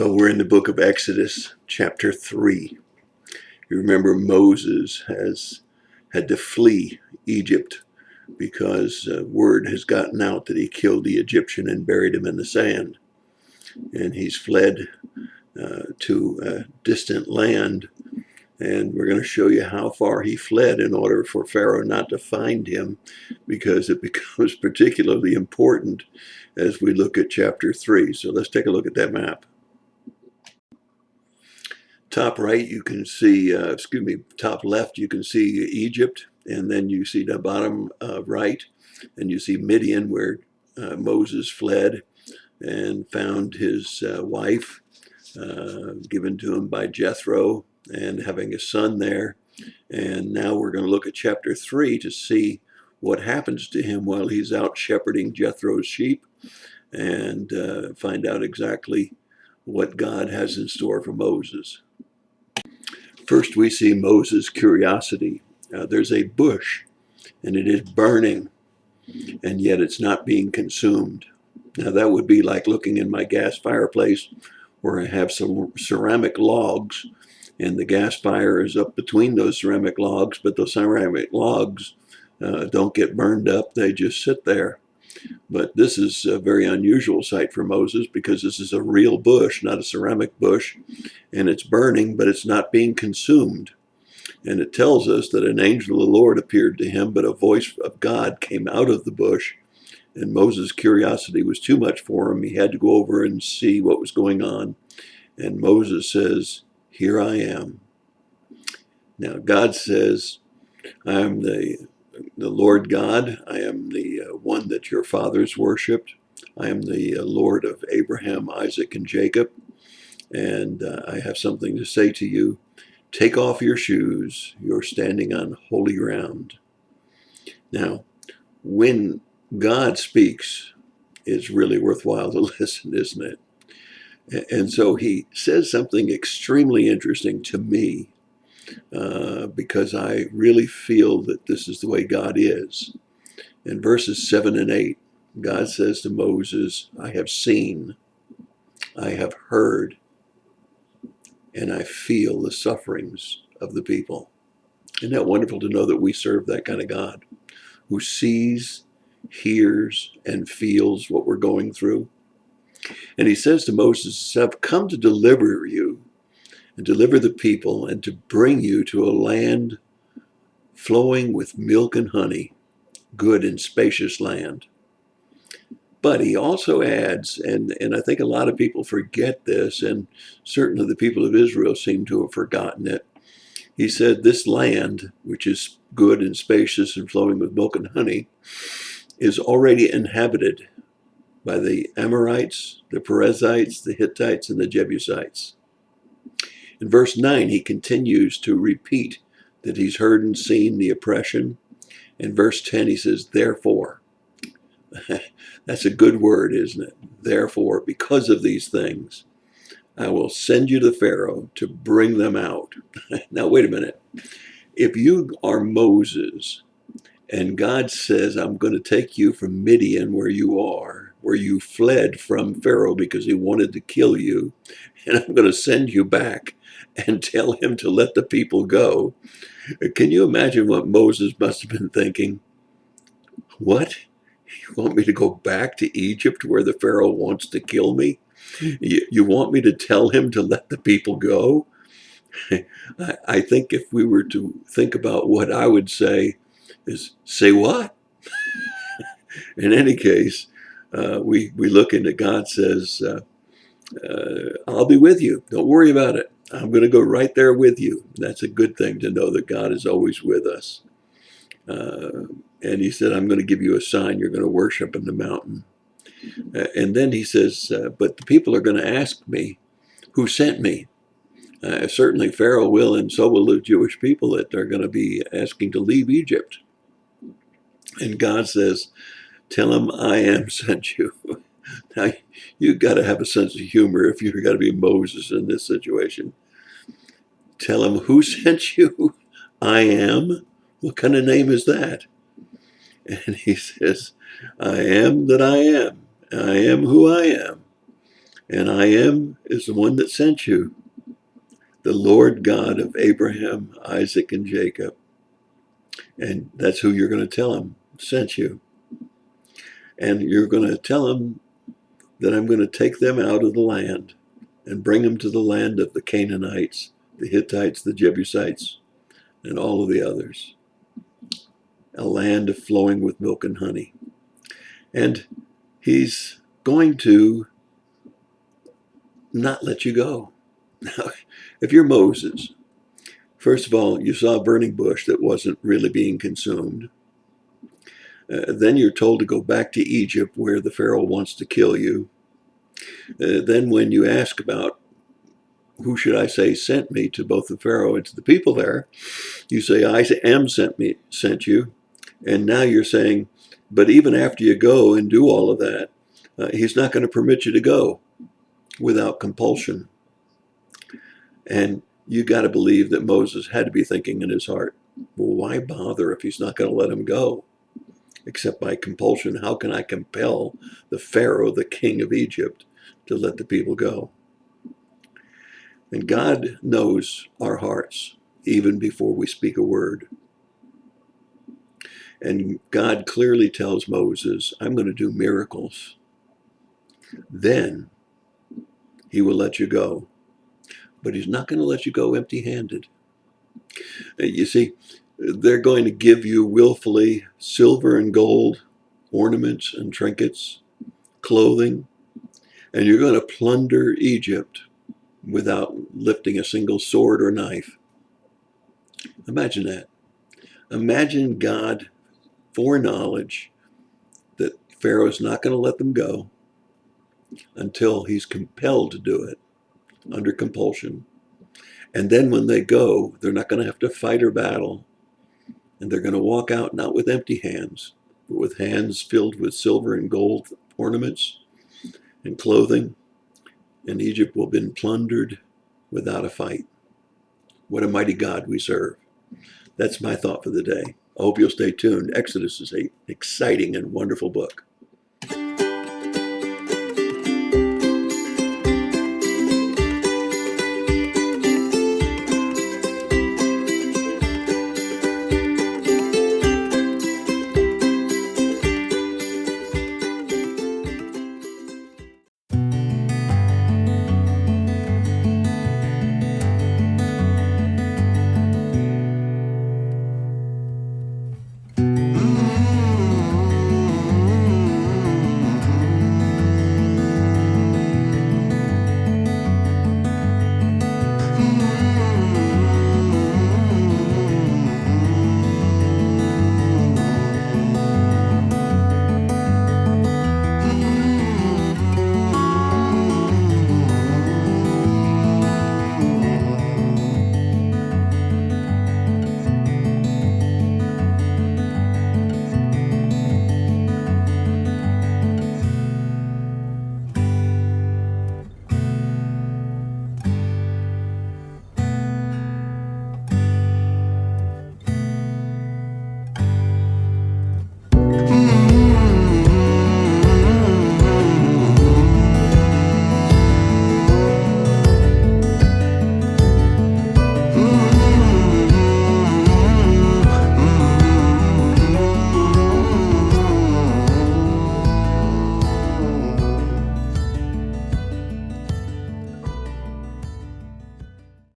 Well, we're in the book of Exodus, chapter 3. You remember Moses has had to flee Egypt because word has gotten out that he killed the Egyptian and buried him in the sand. And he's fled to a distant land. And we're going to show you how far he fled in order for Pharaoh not to find him, because it becomes particularly important as we look at chapter 3. So let's take a look at that map. Top right, you can see, top left, you can see Egypt, and then you see the bottom right, and you see Midian, where Moses fled and found his wife, given to him by Jethro, and having a son there. And now we're going to look at chapter 3 to see what happens to him while he's out shepherding Jethro's sheep, and find out exactly what God has in store for Moses. First, we see Moses' curiosity. There's a bush, and it is burning, and yet it's not being consumed. Now, that would be like looking in my gas fireplace where I have some ceramic logs, and the gas fire is up between those ceramic logs, but those ceramic logs don't get burned up. They just sit there. But this is a very unusual sight for Moses, because this is a real bush, not a ceramic bush, and it's burning, but it's not being consumed. And it tells us that an angel of the Lord appeared to him, but a voice of God came out of the bush, and Moses' curiosity was too much for him. He had to go over and see what was going on. And Moses says, "Here I am." Now, God says, "I am the Lord God. I am the one that your fathers worshipped. I am the Lord of Abraham, Isaac, and Jacob. And I have something to say to you. Take off your shoes. You're standing on holy ground." Now, when God speaks, it's really worthwhile to listen, isn't it? And so he says something extremely interesting to me, because I really feel that this is the way God is. In verses 7 and 8, God says to Moses, "I have seen, I have heard, and I feel the sufferings of the people." Isn't that wonderful to know that we serve that kind of God, who sees, hears, and feels what we're going through? And he says to Moses, "I've come to deliver you and deliver the people, and to bring you to a land flowing with milk and honey, good and spacious land." But he also adds, and I think a lot of people forget this, and certainly the people of Israel seem to have forgotten it. He said, this land, which is good and spacious and flowing with milk and honey, is already inhabited by the Amorites, the Perizzites, the Hittites, and the Jebusites. In verse 9, he continues to repeat that he's heard and seen the oppression. In verse 10, he says, therefore. That's a good word, isn't it? Therefore, because of these things, I will send you to Pharaoh to bring them out. Now, wait a minute. If you are Moses and God says, I'm going to take you from Midian, where you are, where you fled from Pharaoh because he wanted to kill you, and I'm going to send you back and tell him to let the people go. Can you imagine what Moses must have been thinking? What? You want me to go back to Egypt where the Pharaoh wants to kill me? You want me to tell him to let the people go? I think if we were to think about what I would say is, say what? In any case, we look into God says, I'll be with you. Don't worry about it. I'm going to go right there with you. That's a good thing to know, that God is always with us. And he said, I'm going to give you a sign. You're going to worship in the mountain. And then he says, but the people are going to ask me, who sent me? Certainly Pharaoh will, and so will the Jewish people that are going to be asking to leave Egypt. And God says, tell him I am sent you. Now, you've got to have a sense of humor if you've got to be Moses in this situation. Tell him, who sent you? I am. What kind of name is that? And he says, I am that I am. I am who I am. And I am is the one that sent you, the Lord God of Abraham, Isaac, and Jacob. And that's who you're going to tell him sent you. And you're going to tell him that I'm going to take them out of the land and bring them to the land of the Canaanites, the Hittites, the Jebusites, and all of the others. A land flowing with milk and honey. And he's going to not let you go. Now, if you're Moses, first of all, you saw a burning bush that wasn't really being consumed. Then you're told to go back to Egypt where the Pharaoh wants to kill you. Then when you ask about who should I say sent me to both the Pharaoh and to the people there, you say, I am sent you. And now you're saying, but even after you go and do all of that, he's not going to permit you to go without compulsion. And you got to believe that Moses had to be thinking in his heart, well, why bother if he's not going to let him go? Except by compulsion. How can I compel the Pharaoh, the king of Egypt, to let the people go? And God knows our hearts even before we speak a word. And God clearly tells Moses, I'm going to do miracles. Then he will let you go. But he's not going to let you go empty-handed. You see, they're going to give you willfully silver and gold, ornaments and trinkets, clothing, and you're going to plunder Egypt without lifting a single sword or knife. Imagine that. Imagine God foreknowledge that Pharaoh's not going to let them go until he's compelled to do it under compulsion. And then when they go, they're not going to have to fight or battle. And they're going to walk out not with empty hands, but with hands filled with silver and gold ornaments and clothing. And Egypt will have been plundered without a fight. What a mighty God we serve. That's my thought for the day. I hope you'll stay tuned. Exodus is an exciting and wonderful book.